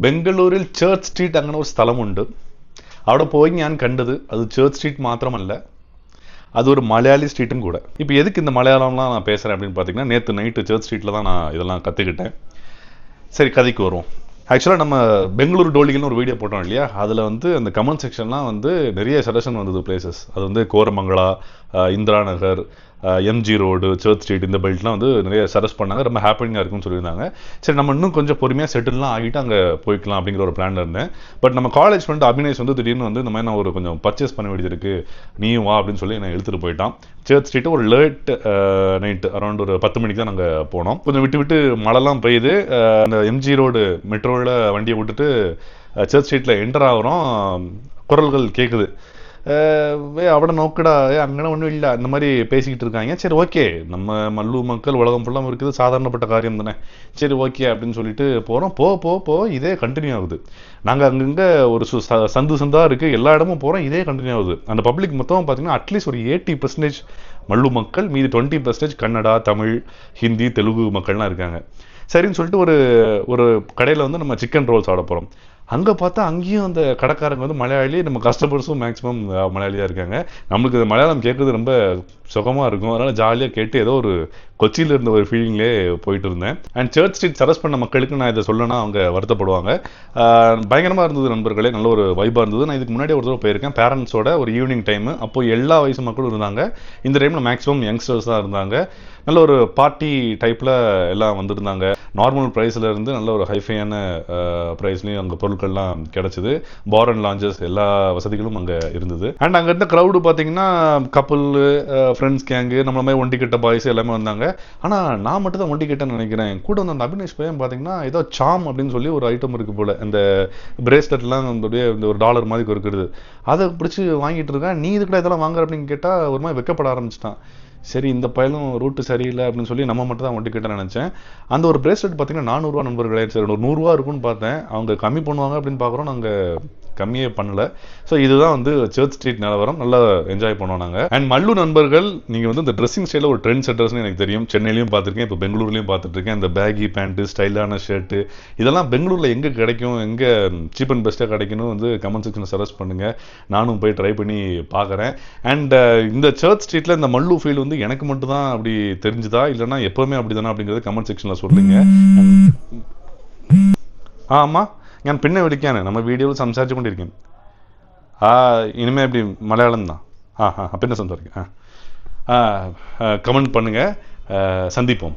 ബംഗളൂരിൽ church street അങ്ങനെ ഒരു സ്ഥലമുണ്ട്. അവിടെ പോയി ഞാൻ കണ്ടത് അത് ചേർச் ஸ்ட்ரீட் மாத்திரமல்ல, அது ஒரு மலையாளி ஸ்ட்ரீட்டும் கூட. இப்போ எதுக்கு இந்த மலையாளம்லாம் நான் பேசுகிறேன் அப்படின்னு பார்த்தீங்கன்னா, நேற்று நைட்டு சேர்ச் ஸ்ட்ரீட்டில் தான் நான் இதெல்லாம் கற்றுக்கிட்டேன். சரி, கதைக்கு வருவோம். ஆக்சுவலாக நம்ம பெங்களூர் டோலிகள்னு ஒரு வீடியோ போட்டோம் இல்லையா, அதில் வந்து அந்த கமெண்ட் செக்ஷன்லாம் வந்து நிறைய சஜஷன் வந்தது பிளேசஸ். அது வந்து கோரமங்கலா, இந்திரா நகர், எம்ஜி ரோடு, சேர்ச் ஸ்ட்ரீட், இந்த பெல்ட்லாம் வந்து நிறைய சஜஸ்ட் பண்ணாங்க. ரொம்ப ஹாப்பியாக இருக்குன்னு சொல்லியிருந்தாங்க. சரி, நம்ம இன்னும் கொஞ்சம் பொறுமையாக செட்டில்லாம் ஆகிட்டு அங்கே போய்க்கலாம் அப்படிங்கிற ஒரு பிளானில் இருந்தேன். பட் நம்ம காலேஜ் ஃப்ரெண்ட் அபினேஷ் வந்து திடீர்னு வந்து இந்த மாதிரி நான் ஒரு கொஞ்சம் பர்ச்சேஸ் பண்ண வேண்டியது இருக்குது, நீயும் வா அப்படின்னு சொல்லி என்னை எடுத்துகிட்டு போயிட்டான். சேர்ச் ஸ்ட்ரீட்டு ஒரு லேட் நைட்டு அரௌண்ட் ஒரு 10 மணிக்கு தான் நாங்கள் போனோம். கொஞ்சம் விட்டு விட்டு மழைலாம் பெய்யுது. அந்த எம்ஜி ரோடு மெட்ரோவில் வண்டியை விட்டுட்டு சேர்ச் ஸ்ட்ரீட்டில் என்டர் ஆகிறோம். குரல்கள் கேட்குது, அவட நோக்கடா, அங்கே ஒன்றும் இல்லை, அந்த மாதிரி பேசிக்கிட்டு இருக்காங்க. சரி, ஓகே, நம்ம மல்லு மக்கள் உலகம் ஃபுல்லாக இருக்குது, சாதாரணப்பட்ட காரியம் தானே. சரி, ஓகே அப்படின்னு சொல்லிட்டு போகிறோம். போ இதே கண்டினியூ ஆகுது. நாங்கள் அங்கங்கே ஒரு சந்து சந்தாக இருக்குது, எல்லா இடமும் போகிறோம், இதே கண்டினியூ ஆகுது. அந்த பப்ளிக் மொத்தம் பார்த்தீங்கன்னா அட்லீஸ்ட் ஒரு 80% மல்லு மக்கள், மீதி 20% கன்னடா, தமிழ், ஹிந்தி, தெலுங்கு மக்கள்லாம் இருக்காங்க. சரின்னு சொல்லிட்டு ஒரு கடையில் வந்து நம்ம சிக்கன் ரோல்ஸ் ஆட போகிறோம். அங்கே பார்த்தா அங்கேயும் அந்த கடைக்காரங்க வந்து மலையாளி, நம்ம கஸ்டமர்ஸும் மேக்ஸிமம் மலையாளியாக இருக்காங்க. நம்மளுக்கு இந்த மலையாளம் கேட்குறது ரொம்ப சுகமாக இருக்கும். அதனால் ஜாலியாக கேட்டு ஏதோ ஒரு கொச்சியில் இருந்த ஒரு ஃபீலிங்லேயே போயிட்டு இருந்தேன். அண்ட் சேர்ச் ஸ்ட்ரீட் சரஸ் பண்ண மக்களுக்கு நான் இதை சொல்லணும்னா அவங்க வருத்தப்படுவாங்க. பயங்கரமாக இருந்தது நண்பர்களே, நல்ல ஒரு வைபாக இருந்தது. நான் இதுக்கு முன்னாடி ஒரு தடவை போயிருக்கேன் பேரண்ட்ஸோட, ஒரு ஈவினிங் டைமு. அப்போது எல்லா வயசு மக்களும் இருந்தாங்க. இந்த டைமில் மேக்ஸிமம் யங்ஸ்டர்ஸ் தான் இருந்தாங்க. நல்ல ஒரு பார்ட்டி டைப்பில் எல்லாம் வந்துருந்தாங்க. நார்மல் ப்ரைஸில் இருந்து நல்ல ஒரு ஹைஃபையான ப்ரைஸ்லேயும் அங்கே பொருட்கள்லாம் கிடச்சிது. பார் அண்ட் லான்ச்சஸ் எல்லா வசதிகளும் அங்கே இருந்தது. அண்ட் அங்கே இருந்த க்ரௌடு பார்த்தீங்கன்னா கப்புள், ஃப்ரெண்ட்ஸ் கேங்கு, நம்மள மாதிரி ஒண்டி கட்ட பாய்ஸ் எல்லாமே வந்தாங்க. ஆனால் நான் மட்டும் தான் ஒண்டி கட்டன்னு நினைக்கிறேன். கூட வந்து அந்த அபினேஷ் பையன் பார்த்தீங்கன்னா ஏதோ சாம் அப்படின்னு சொல்லி ஒரு ஐட்டம் இருக்குது போல், இந்த பிரேஸ்லெட்லாம் அப்படியே இந்த ஒரு $1 மாதிரி இருக்கிறது, அதை பிடிச்சி வாங்கிட்டு இருக்கான். நீ இதுக்கூட இதெல்லாம் வாங்குற அப்படின்னு கேட்டால் ஒரு மாதிரி வெக்கப்பட ஆரம்பிச்சிட்டான். சரி, இந்த பையனும் ரூட்டு சரியில்லை அப்படின்னு சொல்லி நம்ம மட்டும் தான் ஒண்டி கிட்ட நினச்சேன். அந்த ஒரு பிரேஸ்லெட் பார்த்தீங்கன்னா 400 நண்பர்களே. சரி, ஒரு 100 இருக்குன்னு பார்த்தேன். அவங்க கம்மி பண்ணுவாங்க அப்படின்னு பார்க்குறோம், நாங்கள் கம்மியே பண்ணல. ஸோ இதுதான் வந்து சேர்ச் ஸ்ட்ரீட் நிலவரம். நல்லா என்ஜாய் பண்ணோம் நாங்கள். அண்ட் மல்லு நண்பர்கள், நீங்கள் வந்து இந்த ட்ரெஸ்ஸிங் ஸ்டைலில் ஒரு ட்ரெண்ட் செட்டர்ஸ்னு எனக்கு தெரியும். சென்னையிலையும் பார்த்துருக்கேன், இப்போ பெங்களூர்லையும் பார்த்துட்ருக்கேன். இந்த பேகி பேண்ட்டு, ஸ்டைலான ஷர்ட்டு, இதெல்லாம் பெங்களூரில் எங்கே கிடைக்கும், எங்கே சீப் அண்ட் பெஸ்ட்டாக கிடைக்கணும் வந்து கமெண்ட் செக்ஷனில் சஜஸ்ட் பண்ணுங்கள். நானும் போய் ட்ரை பண்ணி பார்க்குறேன். அண்ட் இந்த சேர்ச் ஸ்ட்ரீட்டில் இந்த மல்லு ஃபீல் வந்து எனக்கு மட்டும் தான் அப்படி தெரிஞ்சுதா, இல்லைன்னா எப்போவுமே அப்படி தானே அப்படிங்கிறத கமெண்ட் செக்ஷனில் சொல்லுங்க. ஆமாம், ഞാൻ പിന്നെ വിളിക്കാണ്. നമ്മൾ വീഡിയോയിൽ സംസാരിച്ചു കൊണ്ടിരിക്കും. ഇനിമേ எப்படி மலையாளம் தான். പിന്നെ സംസാരിക്കാം. கமெண்ட் பண்ணுங்கள், சந்திப்போம்.